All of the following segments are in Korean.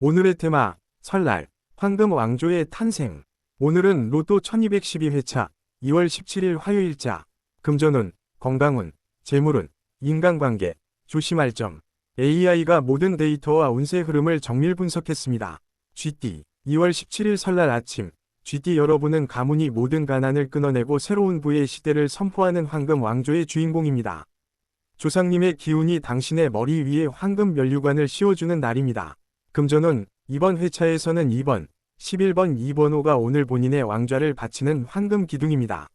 오늘의 테마, 설날, 황금 왕조의 탄생. 오늘은 로또 1212회차, 2월 17일 화요일자. 금전운, 건강운, 재물운, 인간관계, 조심할 점. AI가 모든 데이터와 운세 흐름을 정밀 분석했습니다. GT, 2월 17일 설날 아침, GT 여러분은 가문이 모든 가난을 끊어내고 새로운 부의 시대를 선포하는 황금 왕조의 주인공입니다. 조상님의 기운이 당신의 머리 위에 황금 면류관을 씌워주는 날입니다. 금전운, 이번 회차에서는 2번, 11번 2번호가 오늘 본인의 왕좌를 바치는 황금 기둥입니다.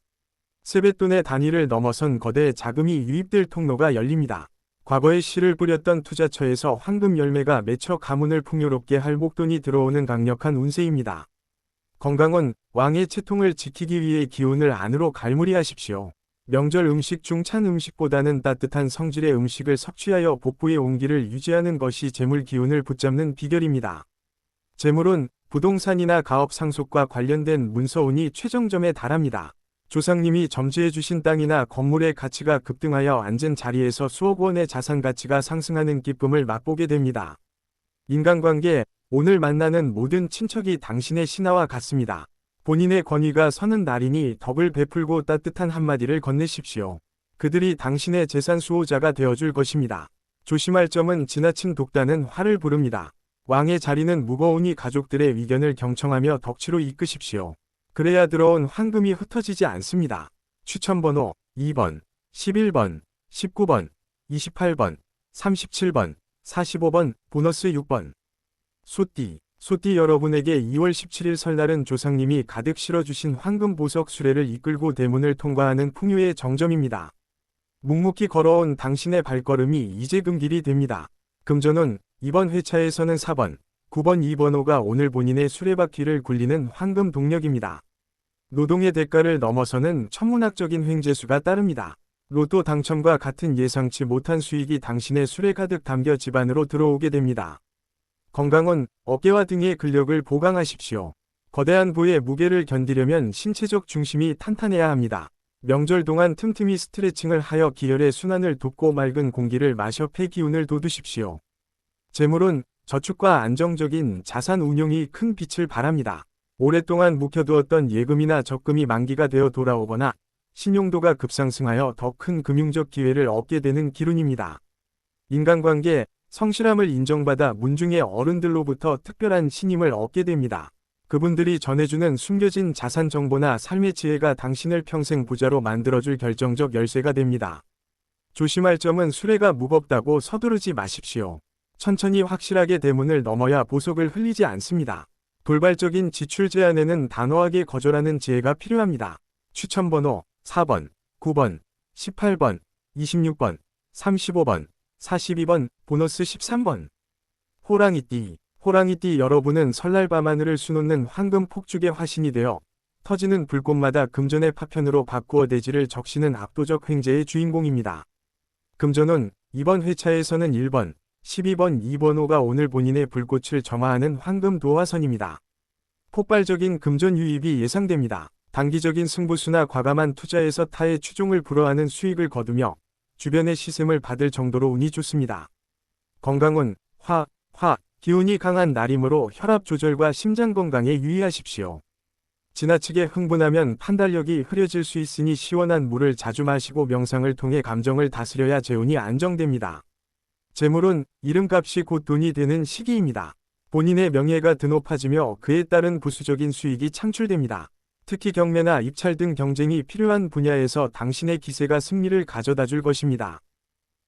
세뱃돈의 단위를 넘어선 거대 자금이 유입될 통로가 열립니다. 과거에 씨를 뿌렸던 투자처에서 황금 열매가 맺혀 가문을 풍요롭게 할 목돈이 들어오는 강력한 운세입니다. 건강은 왕의 채통을 지키기 위해 기운을 안으로 갈무리하십시오. 명절 음식 중 찬 음식보다는 따뜻한 성질의 음식을 섭취하여 복부의 온기를 유지하는 것이 재물 기운을 붙잡는 비결입니다. 재물은 부동산이나 가업 상속과 관련된 문서운이 최정점에 달합니다. 조상님이 점지해주신 땅이나 건물의 가치가 급등하여 앉은 자리에서 수억 원의 자산 가치가 상승하는 기쁨을 맛보게 됩니다. 인간관계, 오늘 만나는 모든 친척이 당신의 신하와 같습니다. 본인의 권위가 서는 날이니 덕을 베풀고 따뜻한 한마디를 건네십시오. 그들이 당신의 재산 수호자가 되어줄 것입니다. 조심할 점은 지나친 독단은 화를 부릅니다. 왕의 자리는 무거우니 가족들의 의견을 경청하며 덕치로 이끄십시오. 그래야 들어온 황금이 흩어지지 않습니다. 추천번호 2번, 11번, 19번, 28번, 37번, 45번, 보너스 6번. 소띠 여러분에게 2월 17일 설날은 조상님이 가득 실어주신 황금 보석 수레를 이끌고 대문을 통과하는 풍요의 정점입니다. 묵묵히 걸어온 당신의 발걸음이 이제 금길이 됩니다. 금전운, 이번 회차에서는 4번, 9번 2번호가 오늘 본인의 수레바퀴를 굴리는 황금 동력입니다. 노동의 대가를 넘어서는 천문학적인 횡재수가 따릅니다. 로또 당첨과 같은 예상치 못한 수익이 당신의 수레 가득 담겨 집안으로 들어오게 됩니다. 건강은 어깨와 등의 근력을 보강하십시오. 거대한 부의 무게를 견디려면 신체적 중심이 탄탄해야 합니다. 명절 동안 틈틈이 스트레칭을 하여 기혈의 순환을 돕고 맑은 공기를 마셔 폐 기운을 돋우십시오. 재물은 저축과 안정적인 자산 운용이 큰 빛을 발합니다. 오랫동안 묵혀두었던 예금이나 적금이 만기가 되어 돌아오거나 신용도가 급상승하여 더 큰 금융적 기회를 얻게 되는 기운입니다. 인간관계, 성실함을 인정받아 문중의 어른들로부터 특별한 신임을 얻게 됩니다. 그분들이 전해주는 숨겨진 자산 정보나 삶의 지혜가 당신을 평생 부자로 만들어줄 결정적 열쇠가 됩니다. 조심할 점은 수레가 무겁다고 서두르지 마십시오. 천천히 확실하게 대문을 넘어야 보석을 흘리지 않습니다. 돌발적인 지출 제한에는 단호하게 거절하는 지혜가 필요합니다. 추천번호 4번, 9번, 18번, 26번, 35번, 42번, 보너스 13번. 호랑이띠 여러분은 설날 밤하늘을 수놓는 황금 폭죽의 화신이 되어 터지는 불꽃마다 금전의 파편으로 바꾸어 대지를 적시는 압도적 횡재의 주인공입니다. 금전운, 이번 회차에서는 1번, 12번 2번호가 오늘 본인의 불꽃을 점화하는 황금 도화선입니다. 폭발적인 금전 유입이 예상됩니다. 단기적인 승부수나 과감한 투자에서 타의 추종을 불허하는 수익을 거두며 주변의 시샘을 받을 정도로 운이 좋습니다. 건강은 기운이 강한 날이므로 혈압 조절과 심장 건강에 유의하십시오. 지나치게 흥분하면 판단력이 흐려질 수 있으니 시원한 물을 자주 마시고 명상을 통해 감정을 다스려야 재운이 안정됩니다. 재물은 이름값이 곧 돈이 되는 시기입니다. 본인의 명예가 드높아지며 그에 따른 부수적인 수익이 창출됩니다. 특히 경매나 입찰 등 경쟁이 필요한 분야에서 당신의 기세가 승리를 가져다 줄 것입니다.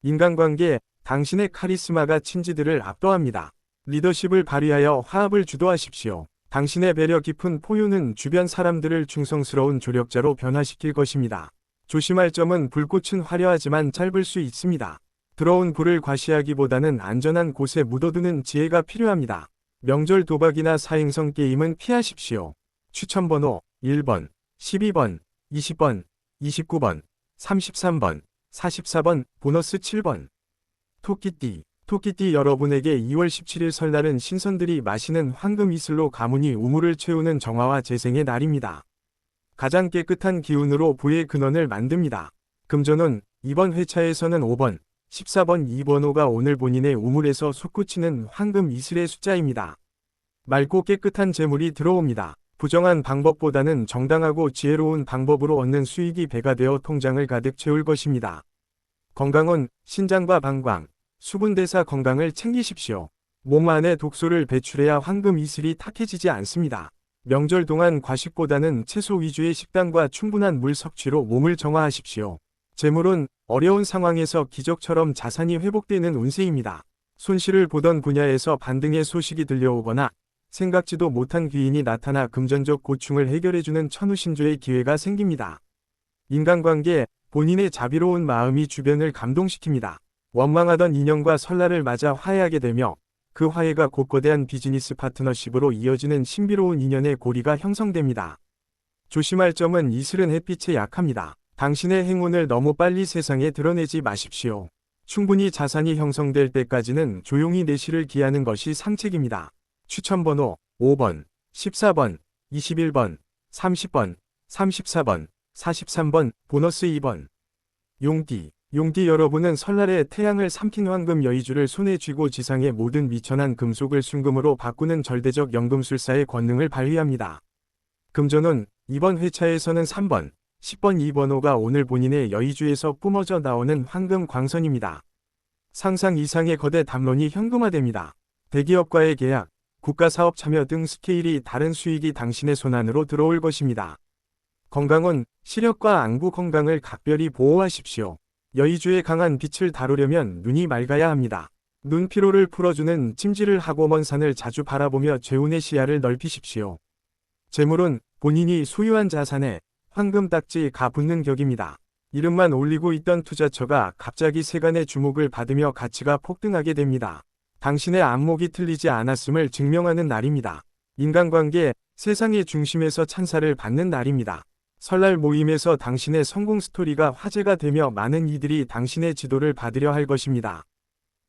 인간관계, 당신의 카리스마가 친지들을 압도합니다. 리더십을 발휘하여 화합을 주도하십시오. 당신의 배려 깊은 포효는 주변 사람들을 충성스러운 조력자로 변화시킬 것입니다. 조심할 점은 불꽃은 화려하지만 짧을 수 있습니다. 들어온 불을 과시하기보다는 안전한 곳에 묻어두는 지혜가 필요합니다. 명절 도박이나 사행성 게임은 피하십시오. 추천번호 1번, 12번, 20번, 29번, 33번, 44번, 보너스 7번. 토끼띠 여러분에게 2월 17일 설날은 신선들이 마시는 황금 이슬로 가문이 우물을 채우는 정화와 재생의 날입니다. 가장 깨끗한 기운으로 부의 근원을 만듭니다. 금전운, 이번 회차에서는 5번, 14번 2번호가 오늘 본인의 우물에서 솟구치는 황금 이슬의 숫자입니다. 맑고 깨끗한 재물이 들어옵니다. 부정한 방법보다는 정당하고 지혜로운 방법으로 얻는 수익이 배가 되어 통장을 가득 채울 것입니다. 건강은 신장과 방광, 수분대사 건강을 챙기십시오. 몸 안에 독소를 배출해야 황금 이슬이 탁해지지 않습니다. 명절 동안 과식보다는 채소 위주의 식단과 충분한 물 섭취로 몸을 정화하십시오. 재물은 어려운 상황에서 기적처럼 자산이 회복되는 운세입니다. 손실을 보던 분야에서 반등의 소식이 들려오거나 생각지도 못한 귀인이 나타나 금전적 고충을 해결해주는 천우신조의 기회가 생깁니다. 인간관계, 본인의 자비로운 마음이 주변을 감동시킵니다. 원망하던 인연과 설날을 맞아 화해하게 되며 그 화해가 곧 거대한 비즈니스 파트너십으로 이어지는 신비로운 인연의 고리가 형성됩니다. 조심할 점은 이슬은 햇빛에 약합니다. 당신의 행운을 너무 빨리 세상에 드러내지 마십시오. 충분히 자산이 형성될 때까지는 조용히 내실을 기하는 것이 상책입니다. 추천번호 5번, 14번, 21번, 30번, 34번, 43번, 보너스 2번. 용띠 여러분은 설날에 태양을 삼킨 황금 여의주를 손에 쥐고 지상의 모든 미천한 금속을 순금으로 바꾸는 절대적 연금술사의 권능을 발휘합니다. 금전운 이번 회차에서는 3번, 10번 2번호가 오늘 본인의 여의주에서 뿜어져 나오는 황금 광선입니다. 상상 이상의 거대 담론이 현금화됩니다. 대기업과의 계약, 국가사업 참여 등 스케일이 다른 수익이 당신의 손안으로 들어올 것입니다. 건강은 시력과 안구 건강을 각별히 보호하십시오. 여의주의 강한 빛을 다루려면 눈이 맑아야 합니다. 눈 피로를 풀어주는 찜질을 하고 먼 산을 자주 바라보며 재운의 시야를 넓히십시오. 재물은 본인이 소유한 자산에 황금 딱지가 붙는 격입니다. 이름만 올리고 있던 투자처가 갑자기 세간의 주목을 받으며 가치가 폭등하게 됩니다. 당신의 안목이 틀리지 않았음을 증명하는 날입니다. 인간관계, 세상의 중심에서 찬사를 받는 날입니다. 설날 모임에서 당신의 성공 스토리가 화제가 되며 많은 이들이 당신의 지도를 받으려 할 것입니다.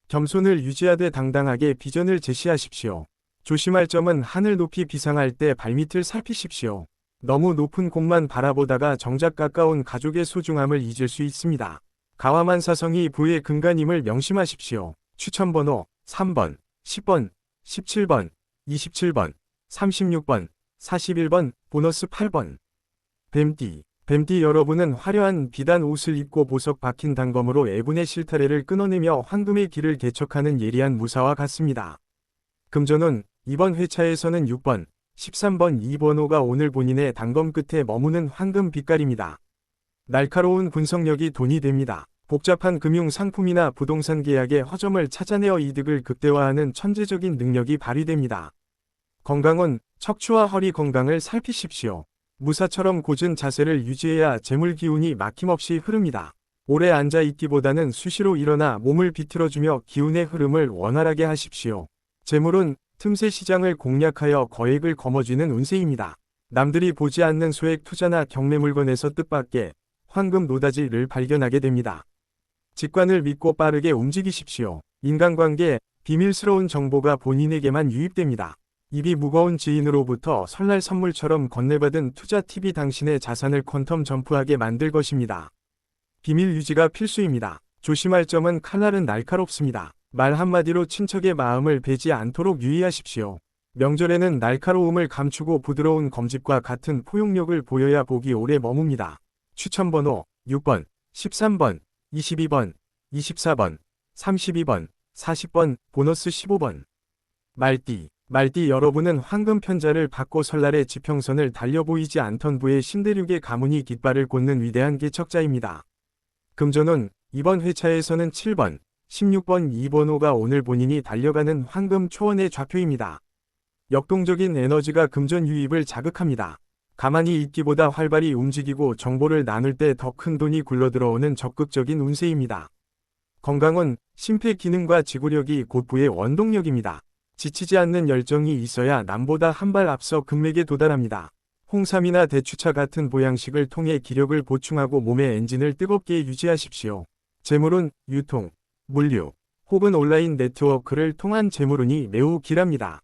겸손을 유지하되 당당하게 비전을 제시하십시오. 조심할 점은 하늘 높이 비상할 때 발밑을 살피십시오. 너무 높은 곳만 바라보다가 정작 가까운 가족의 소중함을 잊을 수 있습니다. 가와만사성이 부의 근간임을 명심하십시오. 추천번호 3번, 10번, 17번, 27번, 36번, 41번, 보너스 8번. 뱀띠 여러분은 화려한 비단 옷을 입고 보석 박힌 단검으로 애군의 실타래를 끊어내며 황금의 길을 개척하는 예리한 무사와 같습니다. 금전운 이번 회차에서는 6번, 13번 2번호가 오늘 본인의 단검 끝에 머무는 황금 빛깔입니다. 날카로운 분석력이 돈이 됩니다. 복잡한 금융 상품이나 부동산 계약의 허점을 찾아내어 이득을 극대화하는 천재적인 능력이 발휘됩니다. 건강은 척추와 허리 건강을 살피십시오. 무사처럼 고든 자세를 유지해야 재물 기운이 막힘없이 흐릅니다. 오래 앉아 있기보다는 수시로 일어나 몸을 비틀어주며 기운의 흐름을 원활하게 하십시오. 재물은 틈새 시장을 공략하여 거액을 거머쥐는 운세입니다. 남들이 보지 않는 소액 투자나 경매 물건에서 뜻밖의 황금 노다지를 발견하게 됩니다. 직관을 믿고 빠르게 움직이십시오. 인간관계, 비밀스러운 정보가 본인에게만 유입됩니다. 입이 무거운 지인으로부터 설날 선물처럼 건네받은 투자 팁이 당신의 자산을 퀀텀 점프하게 만들 것입니다. 비밀 유지가 필수입니다. 조심할 점은 칼날은 날카롭습니다. 말 한마디로 친척의 마음을 베지 않도록 유의하십시오. 명절에는 날카로움을 감추고 부드러운 검집과 같은 포용력을 보여야 복이 오래 머뭅니다. 추천번호 6번, 13번, 22번, 24번, 32번, 40번, 보너스 15번. 말띠 여러분은 황금 편자를 받고 설날의 지평선을 달려 보이지 않던 부의 신대륙의 가문이 깃발을 꽂는 위대한 개척자입니다. 금전운 이번 회차에서는 7번, 16번 2번호가 오늘 본인이 달려가는 황금 초원의 좌표입니다. 역동적인 에너지가 금전 유입을 자극합니다. 가만히 있기보다 활발히 움직이고 정보를 나눌 때 더 큰 돈이 굴러들어오는 적극적인 운세입니다. 건강은 심폐 기능과 지구력이 곧 부의 원동력입니다. 지치지 않는 열정이 있어야 남보다 한 발 앞서 금맥에 도달합니다. 홍삼이나 대추차 같은 보양식을 통해 기력을 보충하고 몸의 엔진을 뜨겁게 유지하십시오. 재물운 유통, 물류, 혹은 온라인 네트워크를 통한 재물운이 매우 길합니다.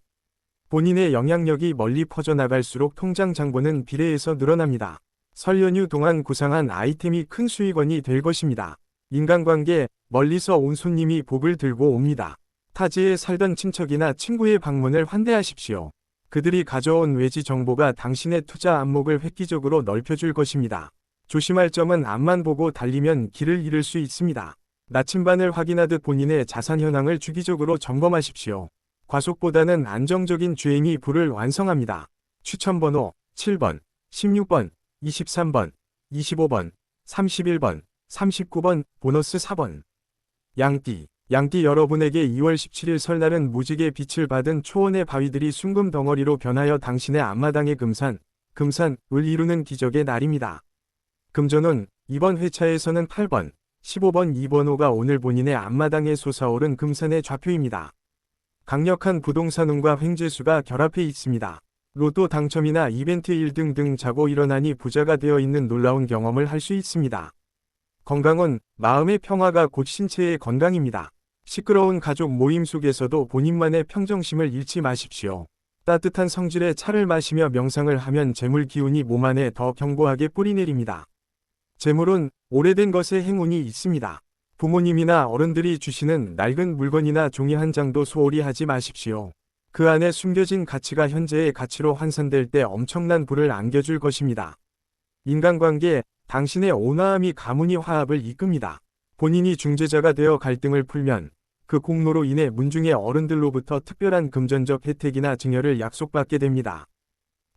본인의 영향력이 멀리 퍼져나갈수록 통장 잔고는 비례해서 늘어납니다. 설 연휴 동안 구상한 아이템이 큰 수익원이 될 것입니다. 인간관계, 멀리서 온 손님이 복을 들고 옵니다. 타지에 살던 친척이나 친구의 방문을 환대하십시오. 그들이 가져온 외지 정보가 당신의 투자 안목을 획기적으로 넓혀줄 것입니다. 조심할 점은 앞만 보고 달리면 길을 잃을 수 있습니다. 나침반을 확인하듯 본인의 자산 현황을 주기적으로 점검하십시오. 과속보다는 안정적인 주행이 부를 완성합니다. 추천번호 7번, 16번, 23번, 25번, 31번, 39번, 보너스 4번. 양띠 여러분에게 2월 17일 설날은 무지개 빛을 받은 초원의 바위들이 순금 덩어리로 변하여 당신의 앞마당의 금산을 이루는 기적의 날입니다. 금전운 이번 회차에서는 8번, 15번, 2번호가 오늘 본인의 앞마당에 솟아오른 금산의 좌표입니다. 강력한 부동산운과 횡재수가 결합해 있습니다. 로또 당첨이나 이벤트 1등 등 자고 일어나니 부자가 되어 있는 놀라운 경험을 할 수 있습니다. 건강은 마음의 평화가 곧 신체의 건강입니다. 시끄러운 가족 모임 속에서도 본인만의 평정심을 잃지 마십시오. 따뜻한 성질의 차를 마시며 명상을 하면 재물 기운이 몸 안에 더 견고하게 뿌리내립니다. 재물은 오래된 것에 행운이 있습니다. 부모님이나 어른들이 주시는 낡은 물건이나 종이 한 장도 소홀히 하지 마십시오. 그 안에 숨겨진 가치가 현재의 가치로 환산될 때 엄청난 부를 안겨줄 것입니다. 인간관계, 당신의 온화함이 가문이 화합을 이끕니다. 본인이 중재자가 되어 갈등을 풀면 그 공로로 인해 문중의 어른들로부터 특별한 금전적 혜택이나 증여를 약속받게 됩니다.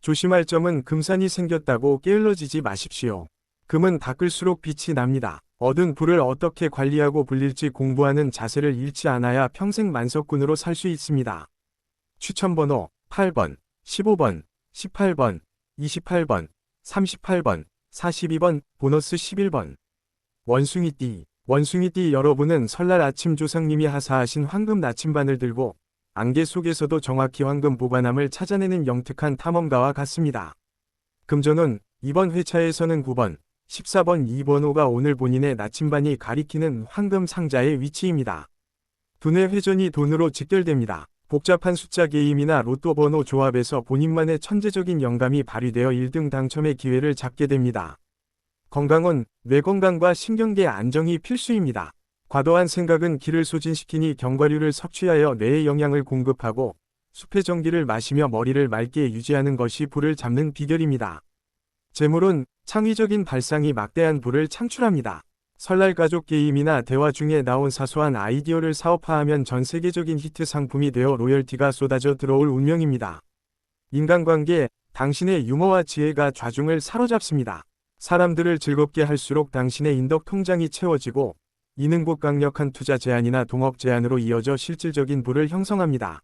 조심할 점은 금산이 생겼다고 게을러지지 마십시오. 금은 닦을수록 빛이 납니다. 얻은 부를 어떻게 관리하고 불릴지 공부하는 자세를 잃지 않아야 평생 만석군으로 살 수 있습니다. 추천번호 8번, 15번, 18번, 28번, 38번, 42번, 보너스 11번. 원숭이띠 여러분은 설날 아침 조상님이 하사하신 황금 나침반을 들고 안개 속에서도 정확히 황금 보관함을 찾아내는 영특한 탐험가와 같습니다. 금전운 이번 회차에서는 9번, 14번, 2번호가 오늘 본인의 나침반이 가리키는 황금 상자의 위치입니다. 두뇌 회전이 돈으로 직결됩니다. 복잡한 숫자 게임이나 로또 번호 조합에서 본인만의 천재적인 영감이 발휘되어 1등 당첨의 기회를 잡게 됩니다. 건강은 뇌 건강과 신경계 안정이 필수입니다. 과도한 생각은 기를 소진시키니 견과류를 섭취하여 뇌에 영양을 공급하고 숲의 전기를 마시며 머리를 맑게 유지하는 것이 부를 잡는 비결입니다. 재물은 창의적인 발상이 막대한 부를 창출합니다. 설날 가족 게임이나 대화 중에 나온 사소한 아이디어를 사업화하면 전 세계적인 히트 상품이 되어 로열티가 쏟아져 들어올 운명입니다. 인간관계, 당신의 유머와 지혜가 좌중을 사로잡습니다. 사람들을 즐겁게 할수록 당신의 인덕 통장이 채워지고 이는 곧 강력한 투자 제안이나 동업 제안으로 이어져 실질적인 부를 형성합니다.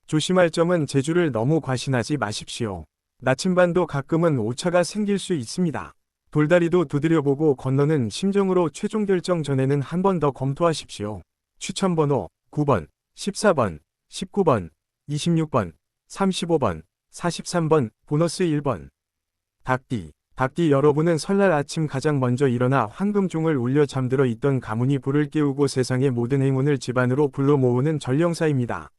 조심할 점은 재주를 너무 과신하지 마십시오. 나침반도 가끔은 오차가 생길 수 있습니다. 돌다리도 두드려보고 건너는 심정으로 최종 결정 전에는 한 번 더 검토하십시오. 추천번호 9번, 14번, 19번, 26번, 35번, 43번, 보너스 1번. 닭띠 여러분은 설날 아침 가장 먼저 일어나 황금종을 울려 잠들어 있던 가문이 불을 깨우고 세상의 모든 행운을 집안으로 불러 모으는 전령사입니다.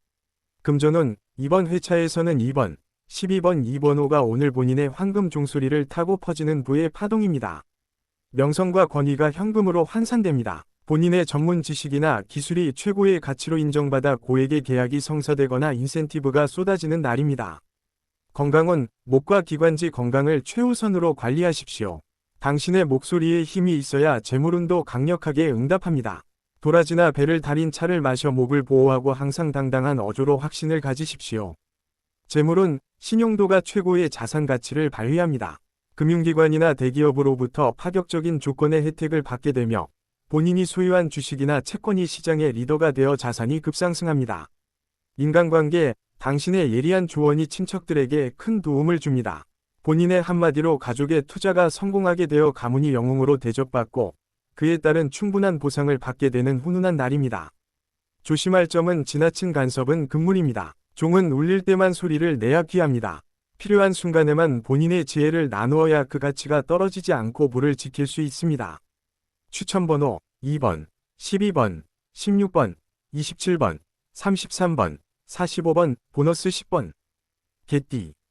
금전운 이번 회차에서는 2번, 12번, 2번호가 오늘 본인의 황금 종소리를 타고 퍼지는 부의 파동입니다. 명성과 권위가 현금으로 환산됩니다. 본인의 전문 지식이나 기술이 최고의 가치로 인정받아 고액의 계약이 성사되거나 인센티브가 쏟아지는 날입니다. 건강은 목과 기관지 건강을 최우선으로 관리하십시오. 당신의 목소리에 힘이 있어야 재물운도 강력하게 응답합니다. 도라지나 배를 달인 차를 마셔 목을 보호하고 항상 당당한 어조로 확신을 가지십시오. 재물은 신용도가 최고의 자산 가치를 발휘합니다. 금융기관이나 대기업으로부터 파격적인 조건의 혜택을 받게 되며 본인이 소유한 주식이나 채권이 시장의 리더가 되어 자산이 급상승합니다. 인간관계, 당신의 예리한 조언이 친척들에게 큰 도움을 줍니다. 본인의 한마디로 가족의 투자가 성공하게 되어 가문이 영웅으로 대접받고 그에 따른 충분한 보상을 받게 되는 훈훈한 날입니다. 조심할 점은 지나친 간섭은 금물입니다. 종은 울릴 때만 소리를 내야 귀합니다. 필요한 순간에만 본인의 지혜를 나누어야 그 가치가 떨어지지 않고 부를 지킬 수 있습니다. 추천번호 2번, 12번, 16번, 27번, 33번, 45번, 보너스 10번.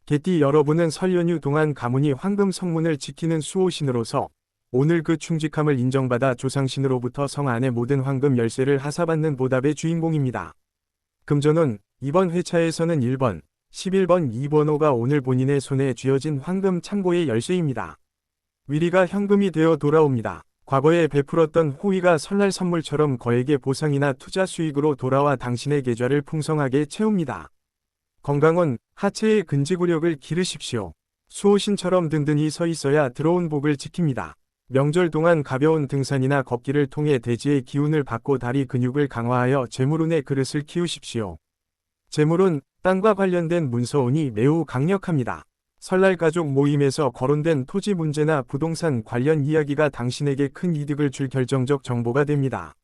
개띠 여러분은 설 연휴 동안 가문이 황금 성문을 지키는 수호신으로서 오늘 그 충직함을 인정받아 조상신으로부터 성 안의 모든 황금 열쇠를 하사받는 보답의 주인공입니다. 금전운 이번 회차에서는 1번, 11번 2번호가 오늘 본인의 손에 쥐어진 황금 창고의 열쇠입니다. 위리가 현금이 되어 돌아옵니다. 과거에 베풀었던 호의가 설날 선물처럼 거액의 보상이나 투자 수익으로 돌아와 당신의 계좌를 풍성하게 채웁니다. 건강은 하체의 근지구력을 기르십시오. 수호신처럼 든든히 서 있어야 들어온 복을 지킵니다. 명절 동안 가벼운 등산이나 걷기를 통해 대지의 기운을 받고 다리 근육을 강화하여 재물운의 그릇을 키우십시오. 재물운, 땅과 관련된 문서운이 매우 강력합니다. 설날 가족 모임에서 거론된 토지 문제나 부동산 관련 이야기가 당신에게 큰 이득을 줄 결정적 정보가 됩니다.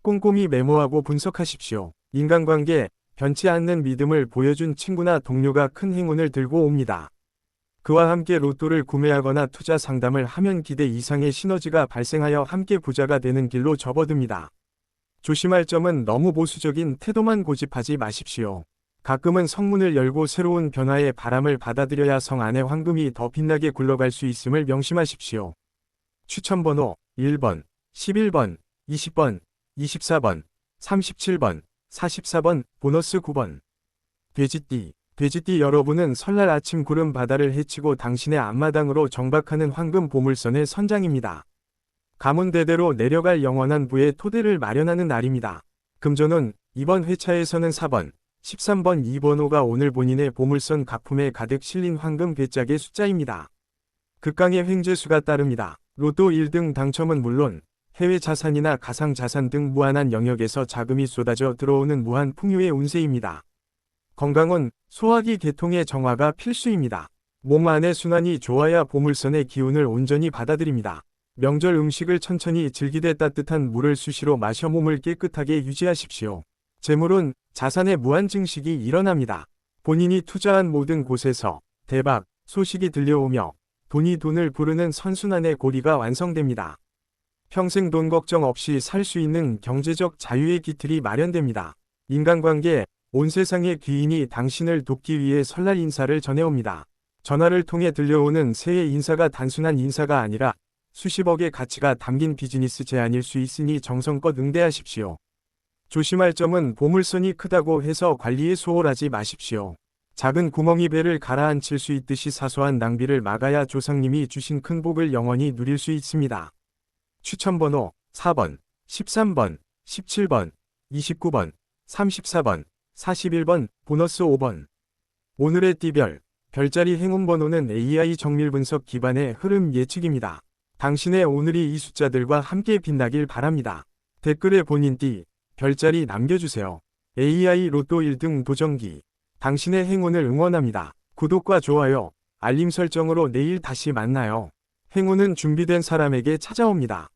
꼼꼼히 메모하고 분석하십시오. 인간관계, 변치 않는 믿음을 보여준 친구나 동료가 큰 행운을 들고 옵니다. 그와 함께 로또를 구매하거나 투자 상담을 하면 기대 이상의 시너지가 발생하여 함께 부자가 되는 길로 접어듭니다. 조심할 점은 너무 보수적인 태도만 고집하지 마십시오. 가끔은 성문을 열고 새로운 변화의 바람을 받아들여야 성 안의 황금이 더 빛나게 굴러갈 수 있음을 명심하십시오. 추천번호 1번, 11번, 20번, 24번, 37번, 44번, 보너스 9번. 돼지띠 여러분은 설날 아침 구름 바다를 헤치고 당신의 앞마당으로 정박하는 황금 보물선의 선장입니다. 가문 대대로 내려갈 영원한 부의 토대를 마련하는 날입니다. 금전운, 이번 회차에서는 4번, 13번 2번호가 오늘 본인의 보물선 가품에 가득 실린 황금 괴짝의 숫자입니다. 극강의 횡재수가 따릅니다. 로또 1등 당첨은 물론 해외 자산이나 가상자산 등 무한한 영역에서 자금이 쏟아져 들어오는 무한 풍요의 운세입니다. 건강은 소화기 계통의 정화가 필수입니다. 몸 안의 순환이 좋아야 보물선의 기운을 온전히 받아들입니다. 명절 음식을 천천히 즐기되 따뜻한 물을 수시로 마셔 몸을 깨끗하게 유지하십시오. 재물운, 자산의 무한 증식이 일어납니다. 본인이 투자한 모든 곳에서 대박, 소식이 들려오며 돈이 돈을 부르는 선순환의 고리가 완성됩니다. 평생 돈 걱정 없이 살 수 있는 경제적 자유의 기틀이 마련됩니다. 인간관계, 온 세상의 귀인이 당신을 돕기 위해 설날 인사를 전해옵니다. 전화를 통해 들려오는 새해 인사가 단순한 인사가 아니라 수십억의 가치가 담긴 비즈니스 제안일 수 있으니 정성껏 응대하십시오. 조심할 점은 보물선이 크다고 해서 관리에 소홀하지 마십시오. 작은 구멍이 배를 가라앉힐 수 있듯이 사소한 낭비를 막아야 조상님이 주신 큰 복을 영원히 누릴 수 있습니다. 추천번호 4번, 13번, 17번, 29번, 34번, 41번, 보너스 5번. 오늘의 띠별, 별자리 행운번호는 AI 정밀분석 기반의 흐름 예측입니다. 당신의 오늘이 이 숫자들과 함께 빛나길 바랍니다. 댓글에 본인 띠, 별자리 남겨주세요. AI 로또 1등 도전기. 당신의 행운을 응원합니다. 구독과 좋아요, 알림 설정으로 내일 다시 만나요. 행운은 준비된 사람에게 찾아옵니다.